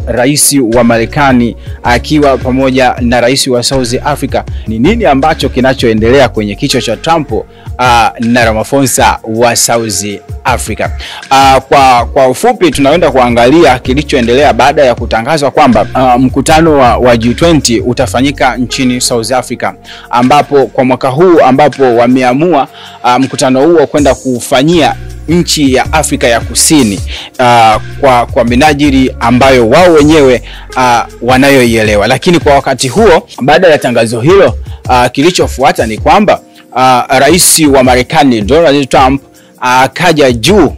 Rais wa Marekani akiwa pamoja na rais wa South Africa. Ni nini ambacho kinachoendelea kwenye kichwa cha Trump na Ramaphosa wa South Africa? Kwa ufupi tunaenda kuangalia kilichoendelea baada ya kutangazwa kwamba mkutano wa G20 utafanyika nchini South Africa, ambapo kwa mwaka huu ambapo wameamua mkutano huo kwenda kufanyia nchi ya Afrika ya Kusini kwa minajili ambayo wao wenyewe wanayoielewa. Lakini kwa wakati huo, baada ya tangazo hilo, kilichofuata ni kwamba rais wa Marekani Donald Trump akaja juu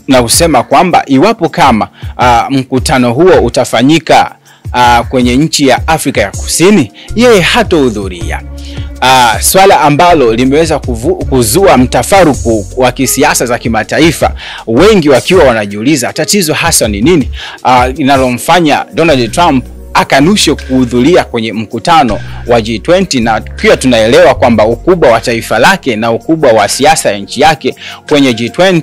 na kusema kwamba iwapo kama mkutano huo utafanyika kwenye nchi ya Afrika ya Kusini, yeye hatohudhuria. Swala ambalo limeweza kuzua mtafaruku wa kisiasa za kimataifa, wengi wakiwa wanajiuliza tatizo hasa ni nini linalomfanya Donald Trump akanushe kuhudhuria kwenye mkutano wa G20. Na pia tunaelewa kwamba ukubwa wa taifa lake na ukubwa wa siasa ya nchi yake kwenye G20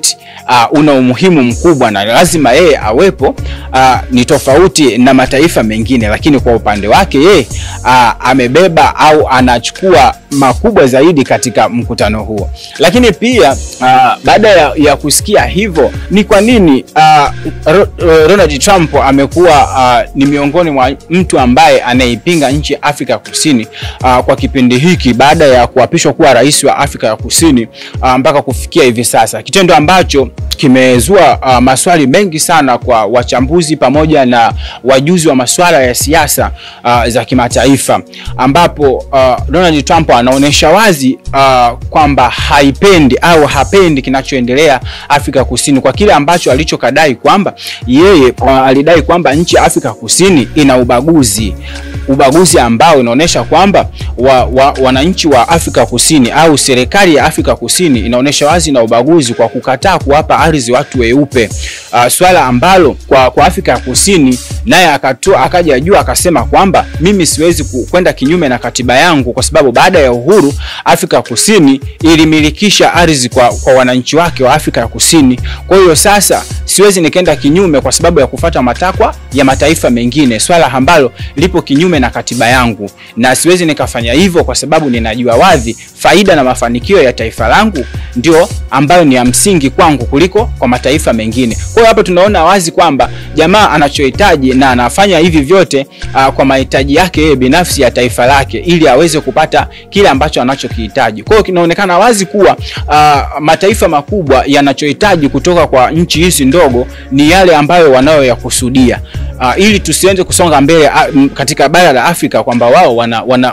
una umuhimu mkubwa na lazima yeye awepo. Ni tofauti na mataifa mengine, lakini kwa upande wake yeye amebeba au anachukua makubwa zaidi katika mkutano huo. Lakini pia baada ya kusikia hivyo, ni kwa nini Donald Trump amekuwa ni miongoni mwa mtu ambaye anaipinga nchi ya Afrika Kusini kwa kipindi hiki baada ya kuapishwa kuwa rais wa Afrika ya Kusini mpaka kufikia hivi sasa, kitendo ambacho kimezua maswali mengi sana kwa wachambuzi pamoja na wajuzi wa masuala ya siasa za kimataifa, ambapo Donald Trump anaonesha wazi kwamba haipendi au hapendi kinachoendelea Afrika Kusini, kwa kile ambacho alichokadai kwamba yeye alidai kwamba nchi ya Afrika Kusini ina ubaguzi ambao inaonesha kwamba wananchi wa Afrika Kusini au serikali ya Afrika Kusini inaonesha wazi na ubaguzi kwa kukataa kuwapa ardhi watu weupe, swala ambalo kwa Afrika ya Kusini naye akaja juu akasema kwamba mimi siwezi kwenda kinyume na katiba yangu, kwa sababu baada ya uhuru Afrika Kusini ilimilikisha ardhi kwa wananchi wake wa Afrika ya Kusini. Kwa hiyo sasa siwezi nikaenda kinyume kwa sababu ya kufuata matakwa ya mataifa mengine, swala ambalo lipo kinyume na katiba yangu, na siwezi nikafanya hivyo kwa sababu ninajua wazi faida na mafanikio ya taifa langu ndio ambayo ni ya msingi kwangu kuliko kwa mataifa mengine. Kwa hiyo hapa tunaona wazi kwamba jamaa anachohitaji na anafanya hivi vyote kwa mahitaji yake yeye binafsi ya taifa lake, ili aweze kupata kile ambacho anachokihitaji. Kwa hiyo kinaonekana wazi kuwa mataifa makubwa yanachohitaji kutoka kwa nchi hizi ndogo ni yale ambayo wanayoyakusudia, ili tusiende kusonga mbele katika bara la Afrika, kwamba wao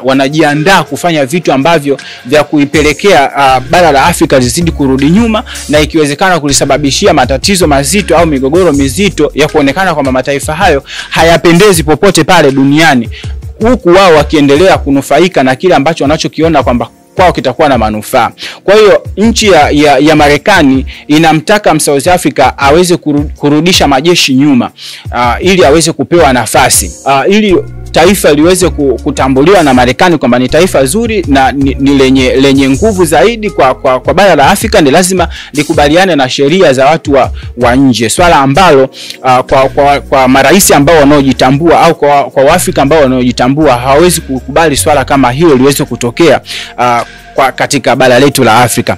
wanajiandaa kufanya vitu ambavyo vya kuipelekea bara la Afrika zizidi kurudi nyuma, na ikiwezekana kulisababishia matatizo mazito au migogoro mizito ya kuonekana kwamba mataifa hayo hayapendezi popote pale duniani, huku wao wakiendelea kunufaika na kile ambacho wanachokiona kwamba kwao kitakuwa na manufaa. Kwa hiyo nchi ya Marekani inamtaka South Africa aweze kurudisha majeshi nyuma, ili aweze kupewa nafasi, ili taifa liweze kutambuliwa na Marekani kwamba ni taifa zuri na ni lenye nguvu zaidi kwa bara la Afrika. Ni lazima likubaliane na sheria za watu wa nje, swala ambalo kwa marais ambao wanaojitambua au kwa Waafrika ambao wanaojitambua hawawezi kukubali swala kama hilo liweze kutokea katika bara letu la Afrika.